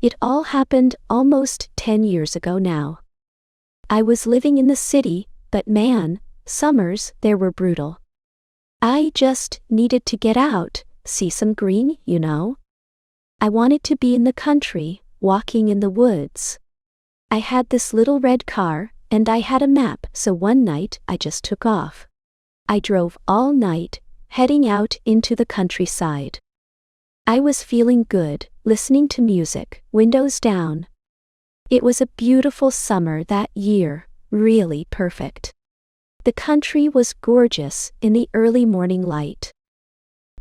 It all happened almost 10 years ago now. I was living in the city, but man, summers there were brutal. I just needed to get out, see some green, you know. I wanted to be in the country, walking in the woods. I had this little red car, and I had a map, so one night I just took off. I drove all night, heading out into the countryside. I was feeling good, listening to music, windows down. It was a beautiful summer that year, really perfect. The country was gorgeous in the early morning light.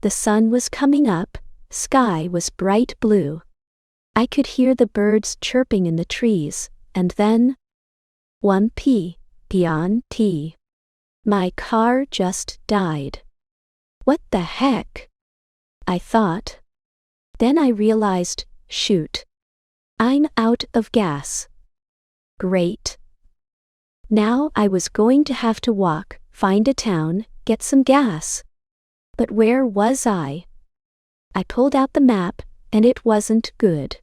The sun was coming up, sky was bright blue. I could hear the birds chirping in the trees, and then, one peon tea. My car just died. What the heck? I thought. Then I realized, shoot. I'm out of gas. Great. Now I was going to have to walk, find a town, get some gas. But where was I? I pulled out the map, and it wasn't good.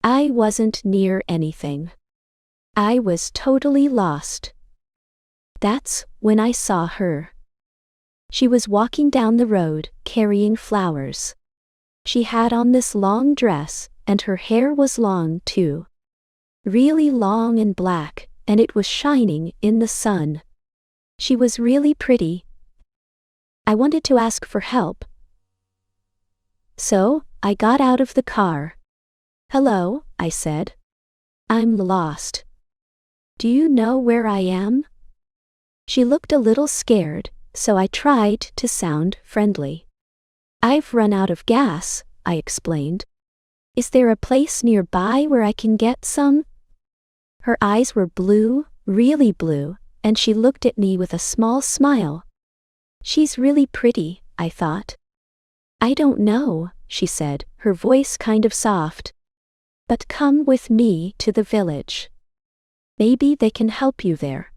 I wasn't near anything. I was totally lost. That's when I saw her. She was walking down the road, carrying flowers. She had on this long dress, and her hair was long too. Really long and black, and it was shining in the sun. She was really pretty. I wanted to ask for help. So, I got out of the car. Hello, I said. I'm lost. Do you know where I am? She looked a little scared, so I tried to sound friendly. I've run out of gas, I explained. Is there a place nearby where I can get some? Her eyes were blue, really blue, and she looked at me with a small smile. She's really pretty, I thought. I don't know, she said, her voice kind of soft. But come with me to the village. Maybe they can help you there.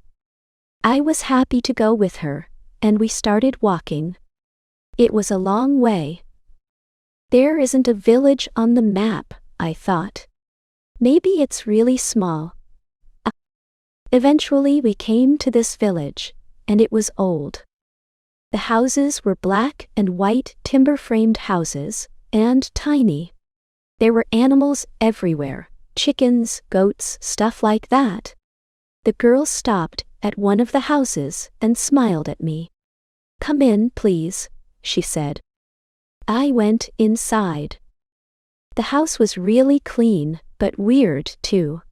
I was happy to go with her, and we started walking. It was a long way. There isn't a village on the map, I thought. Maybe it's really small. Eventually we came to this village, and it was old. The houses were black and white timber-framed houses, and tiny. There were animals everywhere, chickens, goats, stuff like that. The girl stopped at one of the houses and smiled at me. Come in, please, she said. I went inside. The house was really clean, but weird too.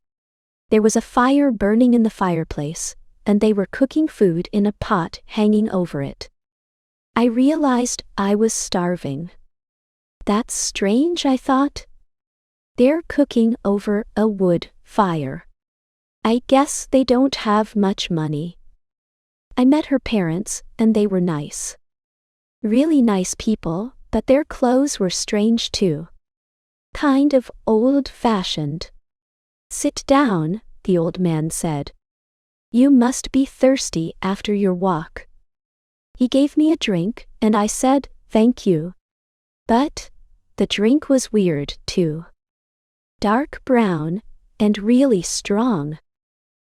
There was a fire burning in the fireplace, and they were cooking food in a pot hanging over it. I realized I was starving. That's strange, I thought. They're cooking over a wood fire. I guess they don't have much money. I met her parents, and they were nice. Really nice people, but their clothes were strange too. Kind of old-fashioned. Sit down, the old man said. You must be thirsty after your walk. He gave me a drink, and I said, thank you. But the drink was weird too. Dark brown, and really strong.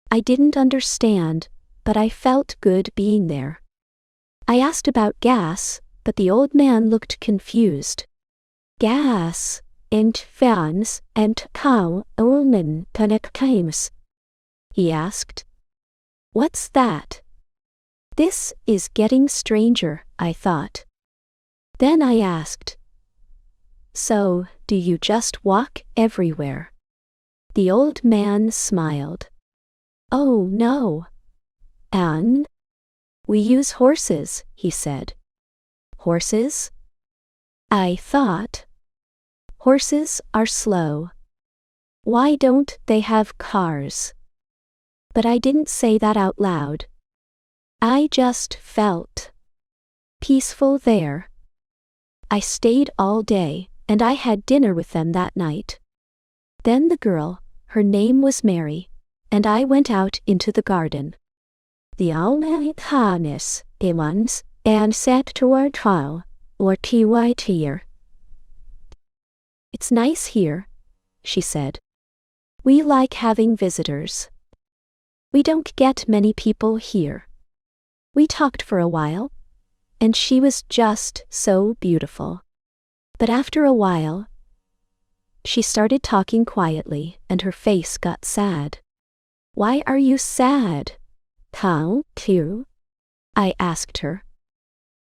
I didn't understand, but I felt good being there. I asked about gas, but the old man looked confused. Gas, and fans, and cow, ulmen, times. He asked. What's that? This is getting stranger, I thought. Then I asked. So, do you just walk everywhere? The old man smiled. Oh no. And? We use horses, he said. Horses? I thought. Horses are slow. Why don't they have cars? But I didn't say that out loud. I just felt peaceful there. I stayed all day, and I had dinner with them that night. Then the girl, her name was Mary, and I went out into the garden. The Almighty harness, ones, and said to our trial, or TYT. It's nice here, she said. We like having visitors. We don't get many people here. We talked for a while, and she was just so beautiful. But after a while, she started talking quietly, and her face got sad. Why are you sad? How cute? I asked her.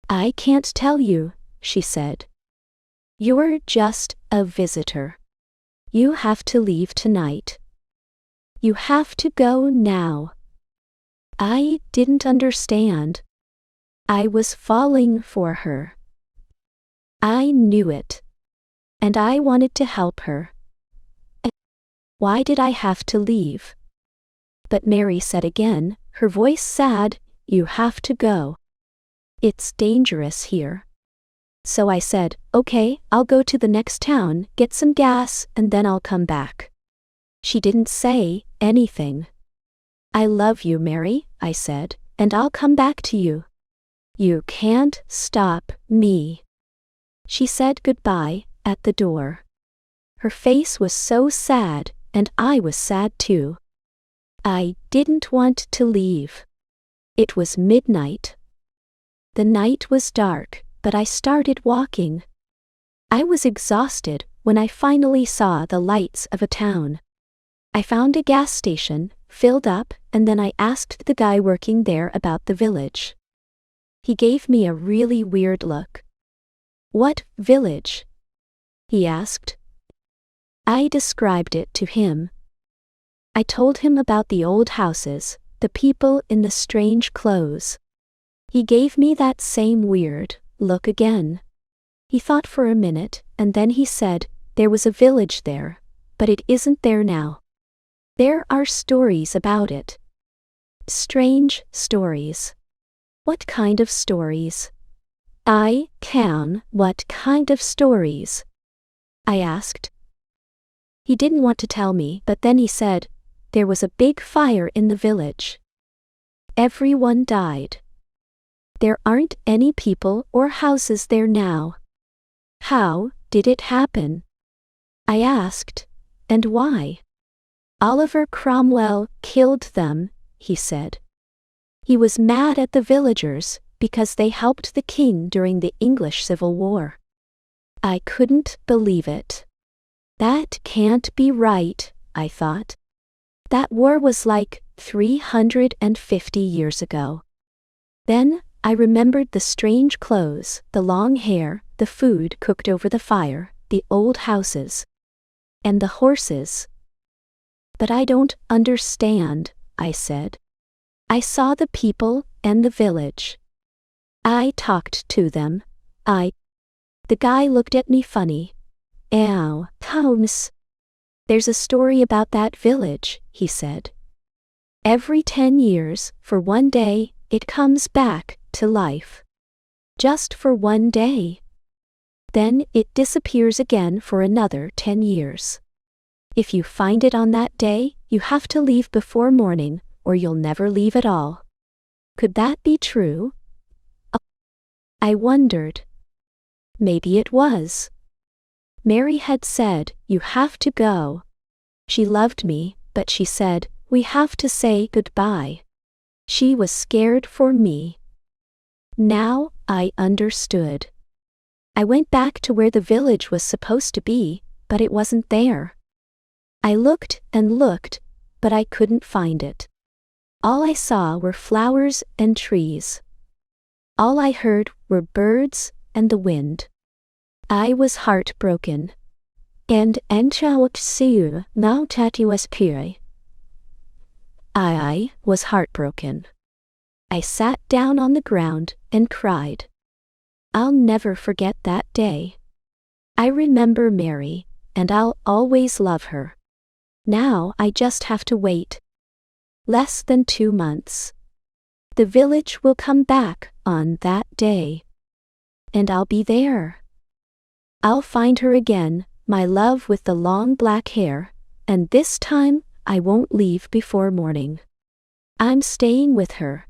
I can't tell you, she said. You're just a visitor. You have to leave tonight. You have to go now. I didn't understand. I was falling for her. I knew it. And I wanted to help her. Why did I have to leave? But Mary said again, her voice sad, you have to go. It's dangerous here. So I said, okay, I'll go to the next town, get some gas, and then I'll come back. She didn't say anything. I love you, Mary, I said, and I'll come back to you. You can't stop me. She said goodbye at the door. Her face was so sad, and I was sad too. I didn't want to leave. It was midnight. The night was dark, but I started walking. I was exhausted when I finally saw the lights of a town. I found a gas station, filled up, and then I asked the guy working there about the village. He gave me a really weird look. What village? He asked. I described it to him. I told him about the old houses, the people in the strange clothes. He gave me that same weird look again. He thought for a minute, and then he said, there was a village there, but it isn't there now. There are stories about it. Strange stories. What kind of stories? What kind of stories? I asked. He didn't want to tell me, but then he said, there was a big fire in the village. Everyone died. There aren't any people or houses there now. How did it happen? I asked, and why? Oliver Cromwell killed them, he said. He was mad at the villagers because they helped the king during the English Civil War. I couldn't believe it. That can't be right, I thought. That war was like 350 years ago. Then I remembered the strange clothes, the long hair, the food cooked over the fire, the old houses, and the horses. But I don't understand, I said. I saw the people and the village. I talked to them. The guy looked at me funny. Ow, Holmes. There's a story about that village, he said. Every 10 years, for one day, it comes back to life. Just for one day. Then it disappears again for another 10 years. If you find it on that day, you have to leave before morning, or you'll never leave at all. Could that be true? I wondered. Maybe it was. Mary had said, you have to go. She loved me, but she said, we have to say goodbye. She was scared for me. Now I understood. I went back to where the village was supposed to be, but it wasn't there. I looked and looked, but I couldn't find it. All I saw were flowers and trees. All I heard were birds and the wind. I was heartbroken. And I was heartbroken. I sat down on the ground and cried. I'll never forget that day. I remember Mary, and I'll always love her. Now I just have to wait. Less than 2 months. The village will come back on that day. And I'll be there. I'll find her again, my love with the long black hair, and this time I won't leave before morning. I'm staying with her,